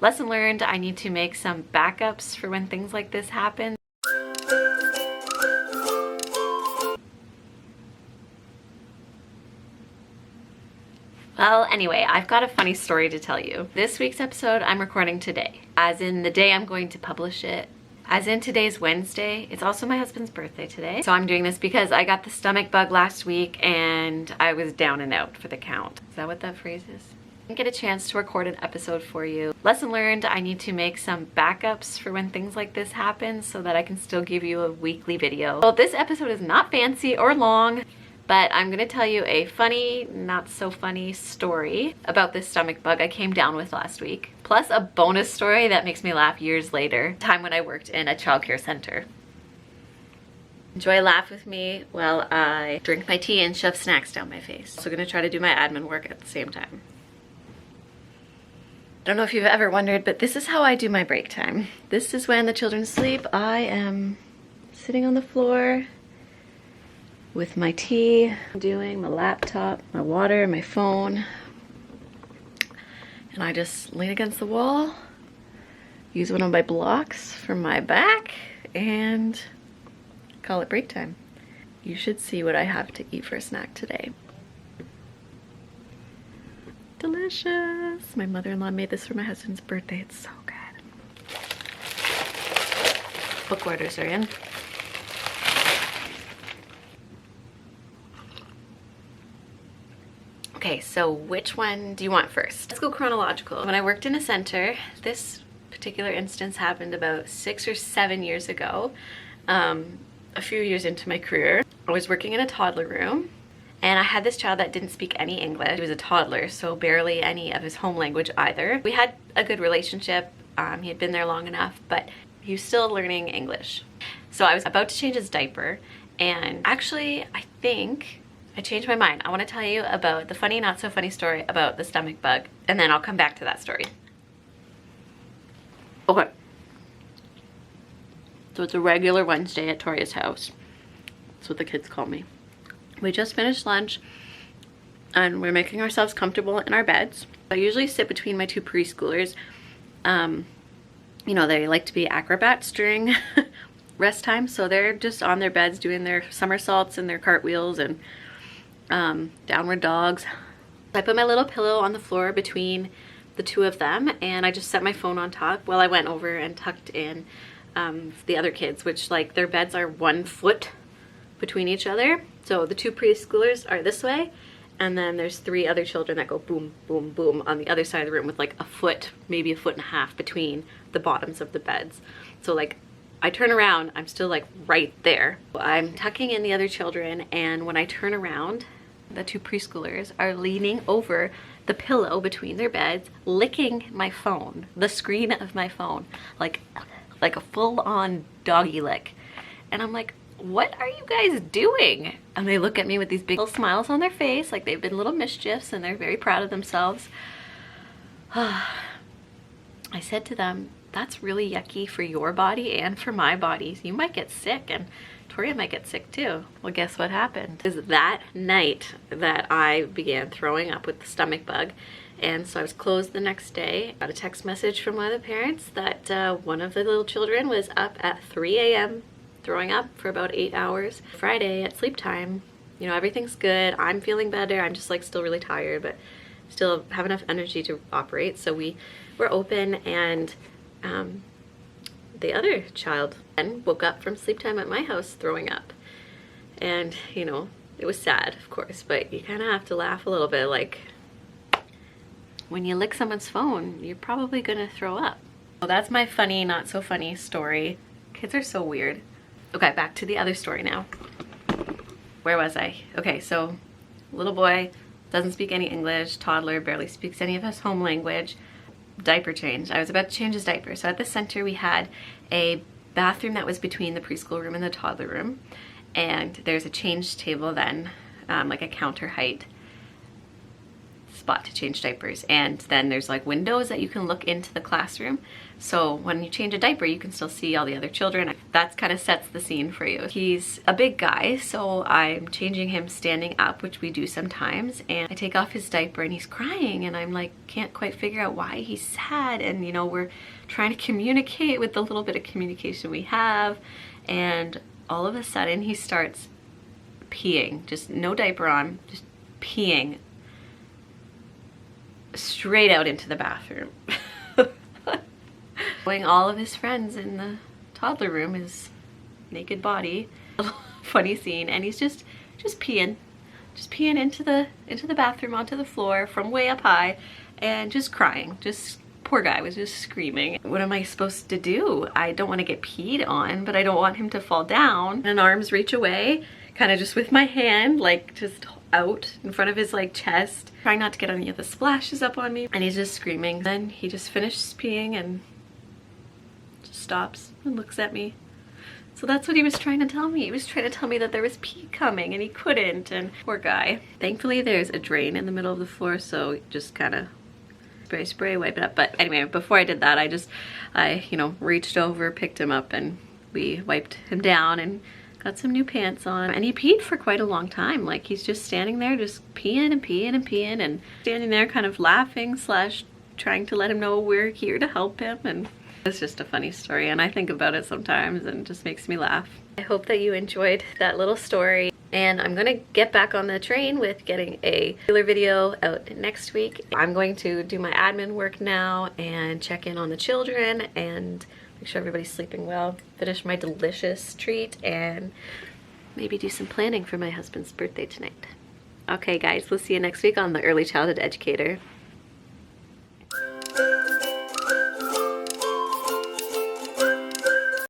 Lesson learned, I need to make some backups for when things like this happen. Well, anyway, I've got a funny story to tell you. This week's episode I'm recording today, as in the day I'm going to publish it. As in today's Wednesday. It's also my husband's birthday today. So I'm doing this because I got the stomach bug last week and I was down and out for the count. Is that what that phrase is? I didn't get a chance to record an episode for you. Lesson learned, I need to make some backups for when things like this happen so that I can still give you a weekly video. Well, this episode is not fancy or long, but I'm gonna tell you a funny, not so funny story about this stomach bug I came down with last week, plus a bonus story that makes me laugh years later, time when I worked in a childcare center. Enjoy, laugh with me while I drink my tea and shove snacks down my face. So I'm gonna try to do my admin work at the same time. I don't know if you've ever wondered, but this is how I do my break time. This is when the children sleep. I am sitting on the floor with my tea, doing my laptop, my water, my phone, and I just lean against the wall, use one of my blocks for my back, and call it break time. You should see what I have to eat for a snack today. Delicious! My mother-in-law made this for my husband's birthday. It's so good. Book orders are in. Okay, so which one do you want first? Let's go chronological. When I worked in a center, this particular instance happened about 6 or 7 years ago, a few years into my career. I was working in a toddler room and I had this child that didn't speak any English. He was a toddler, so barely any of his home language either. We had a good relationship. He had been there long enough, but he was still learning English. So I was about to change his diaper, and actually, I think I changed my mind. I want to tell you about the funny, not so funny story about the stomach bug, and then I'll come back to that story. Okay. So it's a regular Wednesday at Toria's house. That's what the kids call me. We just finished lunch and we're making ourselves comfortable in our beds. I usually sit between my two preschoolers. You know, they like to be acrobats during rest time, so they're just on their beds doing their somersaults and their cartwheels and downward dogs. I put my little pillow on the floor between the two of them, and I just set my phone on top while I went over and tucked in the other kids, which, like, their beds are 1 foot between each other. So the two preschoolers are this way, and then there's 3 other children that go boom, boom, boom on the other side of the room with like a foot, maybe a foot and a half between the bottoms of the beds. So like I turn around, I'm still like right there. I'm tucking in the other children, and when I turn around, the 2 preschoolers are leaning over the pillow between their beds, licking my phone, the screen of my phone, like a full-on doggy lick. And I'm like, what are you guys doing? And they look at me with these big little smiles on their face, like they've been little mischiefs and they're very proud of themselves. I said to them, that's really yucky for your body and for my body. You might get sick, and Toria might get sick too. Well, guess what happened? It was that night that I began throwing up with the stomach bug. And so I was closed the next day. Got a text message from one of the parents that one of the little children was up at 3 a.m. throwing up for about 8 hours. Friday at sleep time, you know, everything's good. I'm feeling better. I'm just like still really tired, but still have enough energy to operate. So we were open, and the other child then woke up from sleep time at my house throwing up. And, you know, it was sad, of course, but you kind of have to laugh a little bit. Like, when you lick someone's phone, you're probably gonna throw up. Well, that's my funny, not so funny story. Kids are so weird. Okay, back to the other story now. Where was I? Okay, so little boy doesn't speak any English, toddler barely speaks any of his home language. Diaper change. I was about to change his diaper. So at the center we had a bathroom that was between the preschool room and the toddler room, and there's a change table then, like a counter height. spot to change diapers, and then there's like windows that you can look into the classroom, so when you change a diaper you can still see all the other children. That kind of sets the scene for you. He's a big guy, so I'm changing him standing up, which we do sometimes, and I take off his diaper and he's crying, and I'm like, can't quite figure out why he's sad, and you know, we're trying to communicate with the little bit of communication we have, and all of a sudden he starts peeing, just no diaper on, just peeing straight out into the bathroom. Showing all of his friends in the toddler room his naked body. Funny scene, and he's just peeing into the bathroom onto the floor from way up high, and just crying. Just poor guy was just screaming. What am I supposed to do? I don't want to get peed on, but I don't want him to fall down. And arms reach away, kind of just with my hand, like just out in front of his like chest, trying not to get any of the splashes up on me, and he's just screaming. Then he just finishes peeing and just stops and looks at me. So that's what he was trying to tell me. He was trying to tell me that there was pee coming and he couldn't, and poor guy. Thankfully there's a drain in the middle of the floor, so just kind of spray, wipe it up. But anyway, before I did that, I you know, reached over, picked him up, and we wiped him down and got some new pants on. And he peed for quite a long time. Like, he's just standing there just peeing and peeing and peeing, and standing there kind of laughing slash trying to let him know we're here to help him. And it's just a funny story, and I think about it sometimes and it just makes me laugh. I hope that you enjoyed that little story, and I'm gonna get back on the train with getting a regular video out next week. I'm going to do my admin work now and check in on the children and make sure everybody's sleeping well, finish my delicious treat, and maybe do some planning for my husband's birthday tonight. Okay guys, we'll see you next week on the Early Childhood Educator.